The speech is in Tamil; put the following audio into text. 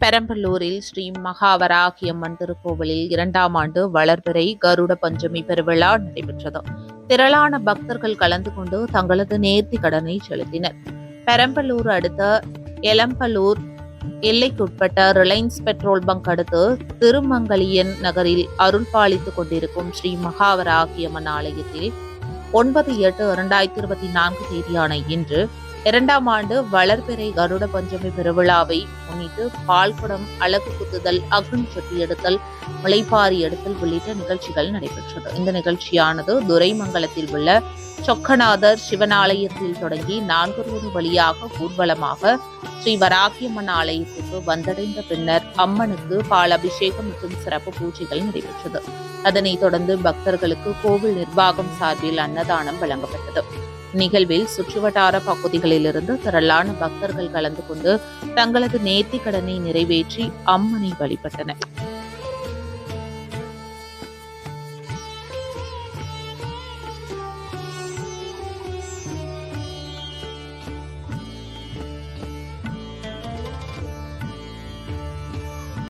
பெரம்பலூரில் ஸ்ரீ மகாவராகியம்மன் திருக்கோவிலில் 2ஆம் ஆண்டு வளர்பிறை கருட பஞ்சமி பெருவிழா நடைபெற்றது. திரளான பக்தர்கள் கலந்து கொண்டு தங்களது நேர்த்தி கடனை செலுத்தினர். பெரம்பலூர் அடுத்த எலம்பலூர் எல்லைக்குட்பட்ட ரிலையன்ஸ் பெட்ரோல் பங்க் அடுத்து திருமங்கலியன் நகரில் அருள் பாலித்துக் கொண்டிருக்கும் ஸ்ரீ மகாவராகியம்மன் ஆலயத்தில் 9/8/2024 தேதியான இன்று 2ஆம் ஆண்டு வளர்பிறை கருட பஞ்சமி பெருவிழாவை முன்னிட்டு பால்குடம், அலகு குத்துதல், அக்னி சட்டி எடுத்தல், முளைப்பாரி எடுத்தல் உள்ளிட்ட நிகழ்ச்சிகள் நடைபெற்றது. இந்த நிகழ்ச்சியானது துரைமங்கலத்தில் உள்ள சொக்கநாதர் சிவனாலயத்தில் தொடங்கி 4 ரோடு வழியாக ஊர்வலமாக ஸ்ரீ வராகியம்மன் ஆலயத்துக்கு வந்தடைந்த பின்னர் அம்மனுக்கு பால் அபிஷேகம் மற்றும் சிறப்பு பூஜைகள் நடைபெற்றது. அதனைத் தொடர்ந்து பக்தர்களுக்கு கோவில் நிர்வாகம் சார்பில் அன்னதானம் வழங்கப்பட்டது. நிகழ்வில் சுற்றுவட்டார பகுதிகளிலிருந்து திரளான பக்தர்கள் கலந்து கொண்டு தங்களது நேர்த்திக் கடனை நிறைவேற்றி அம்மனை வழிபட்டனர்.